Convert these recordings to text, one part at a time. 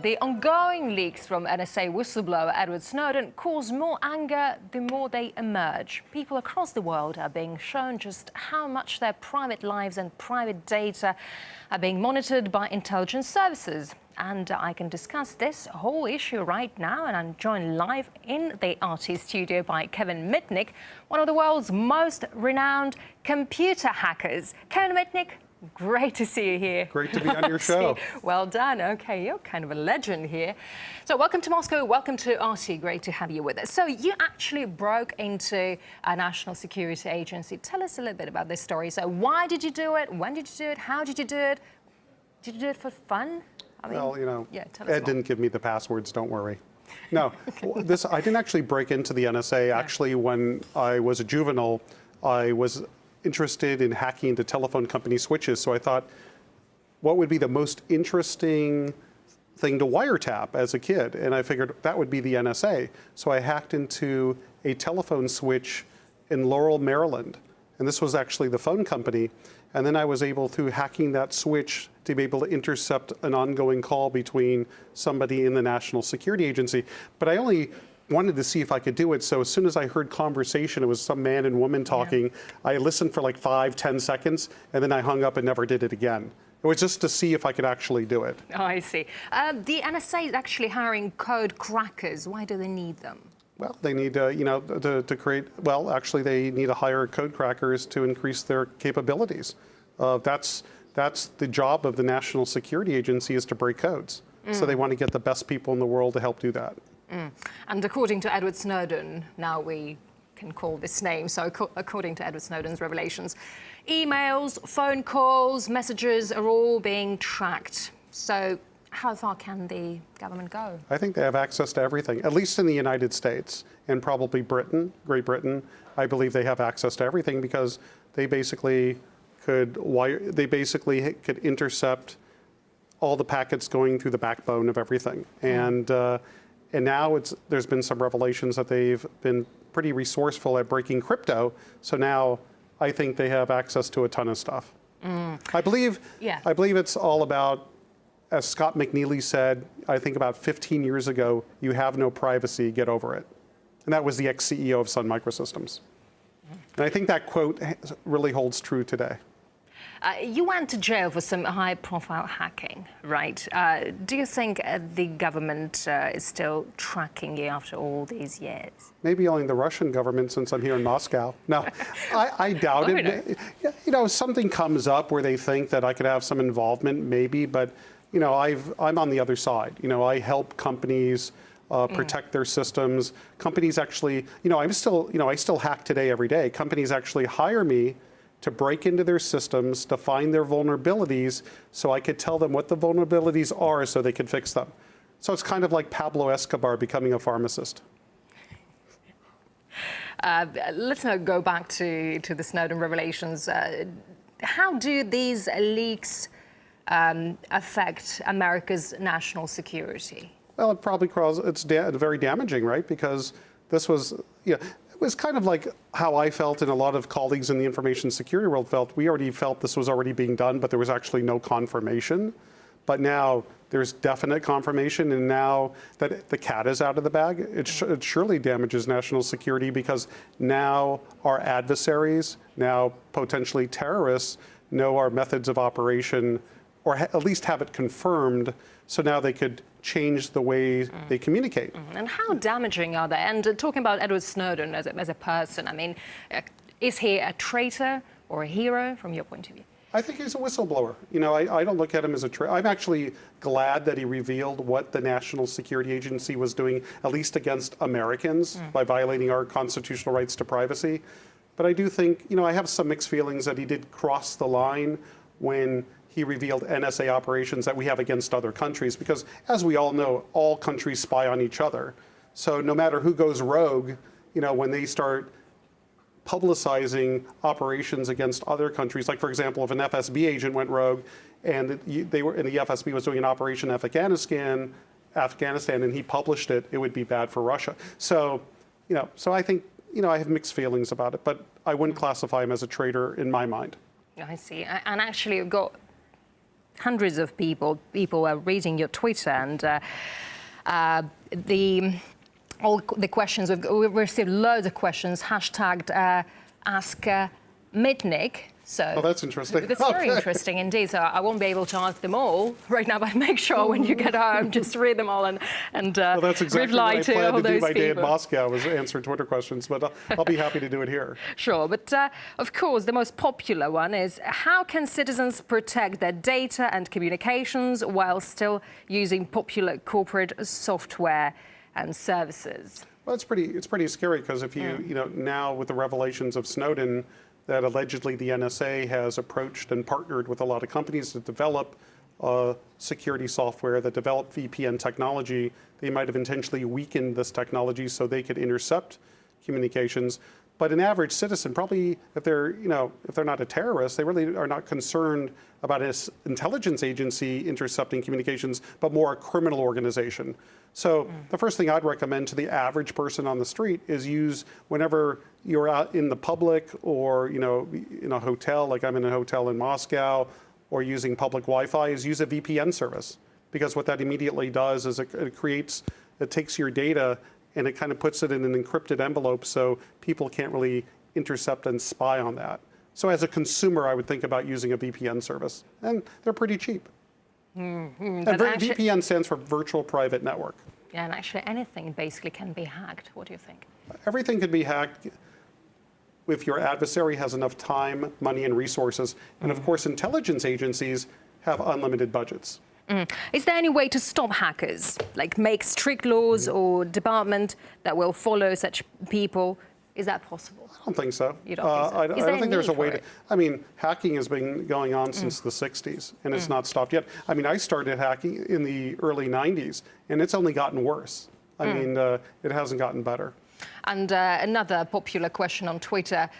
The ongoing leaks from NSA whistleblower Edward Snowden cause more anger the more they emerge. People across the world are being shown just how much their private lives and private data are being monitored by intelligence services. And I can discuss this whole issue right now, and I'm joined live in the RT studio by Kevin Mitnick, one of the world's most renowned computer hackers. Kevin Mitnick, great to see you here. Great to be on your show. Well done. Okay, you're kind of a legend here. So welcome to Moscow, welcome to RT. Great to have you with us. So you actually broke into a national security agency. Tell us a little bit about this story. So why did you do it? When did you do it? How did you do it? Did you do it for fun? I mean, well, you know, yeah, Ed didn't give me the passwords, don't worry. No, I didn't actually break into the NSA. Actually, when I was a juvenile, I was interested in hacking into telephone company switches. So I thought, what would be the most interesting thing to wiretap as a kid? And I figured that would be the NSA. So I hacked into a telephone switch in Laurel, Maryland. And this was actually the phone company. And then I was able, through hacking that switch, to be able to intercept an ongoing call between somebody in the National Security Agency. But I only wanted to see if I could do it. So as soon as I heard conversation, it was some man and woman talking, yeah. I listened for like 5-10 seconds, and then I hung up and never did it again. It was just to see if I could actually do it. Oh, I see. The NSA is actually hiring code crackers. Why do they need them? Well, they need to create, well, actually they need to hire code crackers to increase their capabilities. That's the job of the National Security Agency, is to break codes. So they want to get the best people in the world to help do that. And according to Edward Snowden, now we can call this name, so according to Edward Snowden's revelations, emails, phone calls, messages are all being tracked. So how far can the government go? I think they have access to everything, at least in the United States and probably Britain, Great Britain. I believe they have access to everything because they basically could intercept all the packets going through the backbone of everything. And now there's been some revelations that they've been pretty resourceful at breaking crypto. So now I think they have access to a ton of stuff. I believe it's all about, as Scott McNeely said, I think about 15 years ago, you have no privacy, get over it. And that was the ex-CEO of Sun Microsystems. And I think that quote really holds true today. You went to jail for some high-profile hacking, right? Do you think the government is still tracking you after all these years? Maybe only the Russian government, since I'm here in Moscow. No, I doubt it. You know, something comes up where they think that I could have some involvement, maybe, but you know, I'm on the other side. You know, I help companies protect their systems. Companies actually, you know, I still hack today every day. Companies actually hire me to break into their systems, to find their vulnerabilities, so I could tell them what the vulnerabilities are so they could fix them. So it's kind of like Pablo Escobar becoming a pharmacist. Let's now go back to the Snowden revelations. How do these leaks affect America's national security? Well, it probably it's very damaging, right? Because this was, it was kind of like how I felt and a lot of colleagues in the information security world felt. We already felt this was already being done, but there was actually no confirmation. But now there's definite confirmation, and now that the cat is out of the bag, it surely damages national security, because now our adversaries, now potentially terrorists, know our methods of operation, or at least have it confirmed, so now they could change the way they communicate. And how damaging are they? And talking about Edward Snowden as a person, I mean, is he a traitor or a hero from your point of view? I think he's a whistleblower. You know, I don't look at him as a traitor. I'm actually glad that he revealed what the National Security Agency was doing, at least against Americans, by violating our constitutional rights to privacy. But I do think, you know, I have some mixed feelings that he did cross the line when he revealed NSA operations that we have against other countries, because as we all know, all countries spy on each other. So no matter who goes rogue, you know, when they start publicizing operations against other countries, like for example, if an FSB agent went rogue and the FSB was doing an operation in Afghanistan, and he published it, it would be bad for Russia. So, you know, so I think, you know, I have mixed feelings about it, but I wouldn't classify him as a traitor in my mind. I see. And actually, you've got hundreds of people are reading your Twitter, and all the questions, we've received loads of questions, hashtagged Ask Mitnick. So oh, that's interesting. That's very interesting indeed. So I won't be able to ask them all right now, but make sure when you get home, just read them all and well, that's exactly reply what I to plan all to do those my day in people. Moscow, was answer Twitter questions, but I'll be happy to do it here. Sure, but of course, the most popular one is, how can citizens protect their data and communications while still using popular corporate software and services? Well, it's pretty scary, because if you now with the revelations of Snowden, that allegedly the NSA has approached and partnered with a lot of companies to develop security software, that develop VPN technology. They might have intentionally weakened this technology so they could intercept communications. But an average citizen, probably, if they're not a terrorist, they really are not concerned about an intelligence agency intercepting communications, but more a criminal organization. So the first thing I'd recommend to the average person on the street is use, whenever you're out in the public, or in a hotel, like I'm in a hotel in Moscow, or using public Wi-Fi, is use a VPN service. Because what that immediately does is it takes your data and it kind of puts it in an encrypted envelope, so people can't really intercept and spy on that. So as a consumer, I would think about using a VPN service, and they're pretty cheap. And VPN stands for Virtual Private Network. Yeah, and actually anything basically can be hacked. What do you think? Everything can be hacked if your adversary has enough time, money, and resources. And of course, intelligence agencies have unlimited budgets. Is there any way to stop hackers, like make strict laws or department that will follow such people? Is that possible? I don't think so. You don't think so? I don't think there's a way to. I mean, hacking has been going on since the 60s, and it's not stopped yet. I mean, I started hacking in the early 90s, and it's only gotten worse. I mean, it hasn't gotten better. And another popular question on Twitter,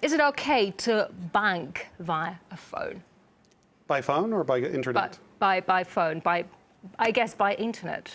is it okay to bank via a phone? By phone or by internet? By phone, I guess by internet.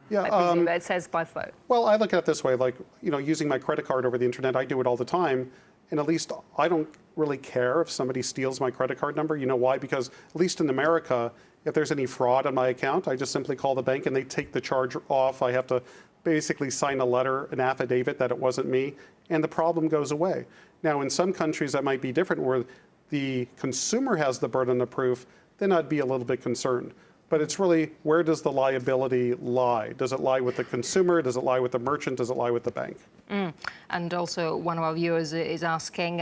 Yeah, I presume it says by phone. Well, I look at it this way, like, using my credit card over the internet, I do it all the time. And at least I don't really care if somebody steals my credit card number. You know why? Because at least in America, if there's any fraud on my account, I just simply call the bank and they take the charge off. I have to basically sign a letter, an affidavit that it wasn't me, and the problem goes away. Now, in some countries that might be different, where the consumer has the burden of proof, then I'd be a little bit concerned. But it's really, where does the liability lie? Does it lie with the consumer? Does it lie with the merchant? Does it lie with the bank? And also, one of our viewers is asking,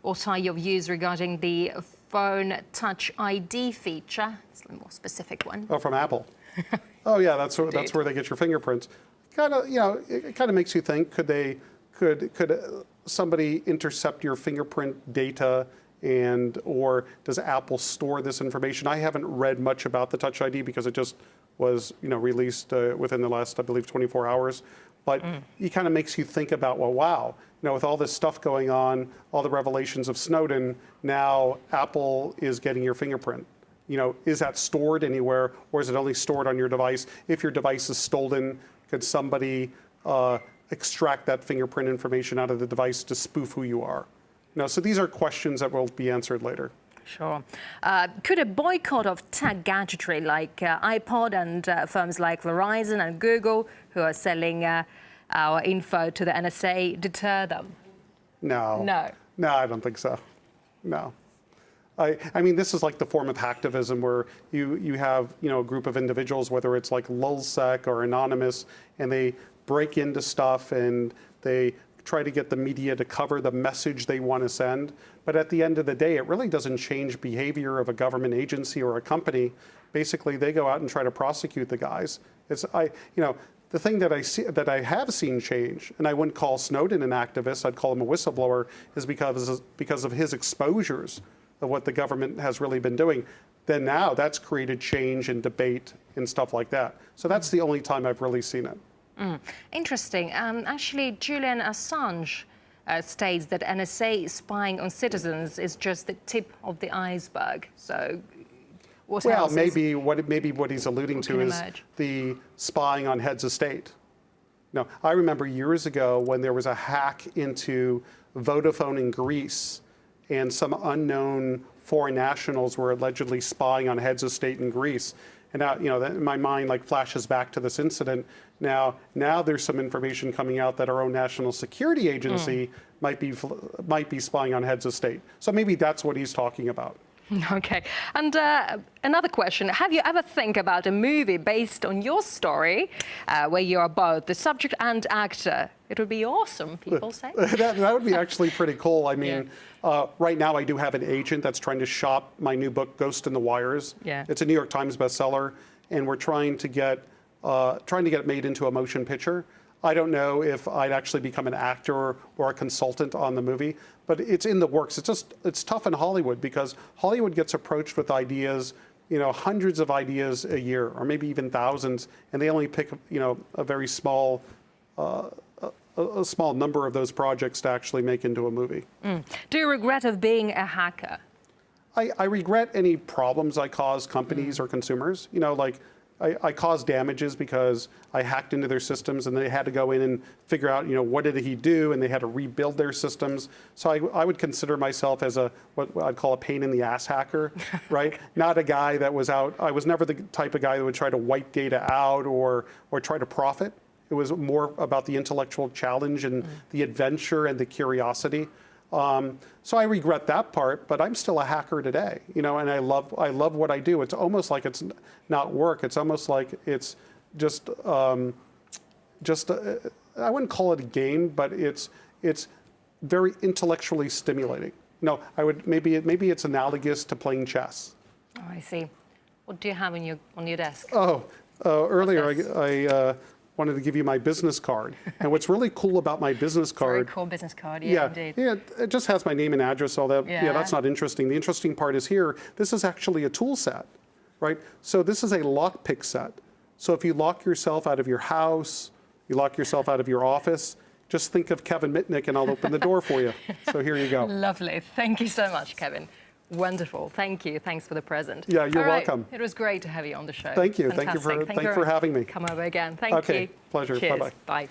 what are your views regarding the phone Touch ID feature? It's a more specific one. Oh, from Apple. Oh, yeah, that's where they get your fingerprints. Kind of, it kind of makes you think: could somebody intercept your fingerprint data? Or does Apple store this information? I haven't read much about the Touch ID because it just was, released within the last, I believe, 24 hours. But it kind of makes you think about, well, wow, with all this stuff going on, all the revelations of Snowden, now Apple is getting your fingerprint. Is that stored anywhere, or is it only stored on your device? If your device is stolen, could somebody extract that fingerprint information out of the device to spoof who you are? So these are questions that will be answered later. Sure. Could a boycott of tech gadgetry like iPod and firms like Verizon and Google, who are selling our info to the NSA, deter them? No. No, I don't think so. No. I mean, this is like the form of hacktivism where you have a group of individuals, whether it's like Lulzsec or Anonymous, and they break into stuff and they try to get the media to cover the message they want to send. But at the end of the day, it really doesn't change behavior of a government agency or a company. Basically, they go out and try to prosecute the guys. The thing that I have seen change, and I wouldn't call Snowden an activist, I'd call him a whistleblower, is because of his exposures of what the government has really been doing. Then now that's created change and debate and stuff like that. So that's the only time I've really seen it. Interesting. Actually, Julian Assange states that NSA spying on citizens is just the tip of the iceberg. So, maybe what he's alluding to is the spying on heads of state. No, I remember years ago when there was a hack into Vodafone in Greece, and some unknown foreign nationals were allegedly spying on heads of state in Greece. And now, that in my mind like flashes back to this incident. Now there's some information coming out that our own national security agency might be spying on heads of state. So maybe that's what he's talking about. Okay. And another question. Have you ever think about a movie based on your story where you are both the subject and actor? It would be awesome, people say. that would be actually pretty cool. I mean, right now I do have an agent that's trying to shop my new book, Ghost in the Wires. Yeah. It's a New York Times bestseller, and we're trying to get it made into a motion picture. I don't know if I'd actually become an actor or a consultant on the movie, but it's in the works. It's tough in Hollywood because Hollywood gets approached with ideas, hundreds of ideas a year, or maybe even thousands, and they only pick, a very small, a small number of those projects to actually make into a movie. Do you regret of being a hacker? I regret any problems I cause companies or consumers. I caused damages because I hacked into their systems and they had to go in and figure out, what did he do, and they had to rebuild their systems. So I would consider myself as what I'd call a pain in the ass hacker, right? Not a guy that was out. I was never the type of guy that would try to wipe data out or try to profit. It was more about the intellectual challenge and the adventure and the curiosity. So I regret that part, but I'm still a hacker today, and I love what I do. It's almost like it's not work. It's almost like it's just I wouldn't call it a game, but it's very intellectually stimulating. Maybe it's analogous to playing chess. Oh, I see. What do you have on your desk? Earlier I wanted to give you my business card. And what's really cool about my business card... Very cool business card, indeed. Yeah, it just has my name and address, all that. Yeah, that's not interesting. The interesting part is here, this is actually a tool set, right? So this is a lockpick set. So if you lock yourself out of your house, you lock yourself out of your office, just think of Kevin Mitnick and I'll open the door for you. So here you go. Lovely. Thank you so much, Kevin. Wonderful. Thank you. Thanks for the present. Yeah, you're welcome. It was great to have you on the show. Thank you. Fantastic. Thank you for having me. Come over again. Thank you. Okay, pleasure. Cheers. Bye-bye. Bye.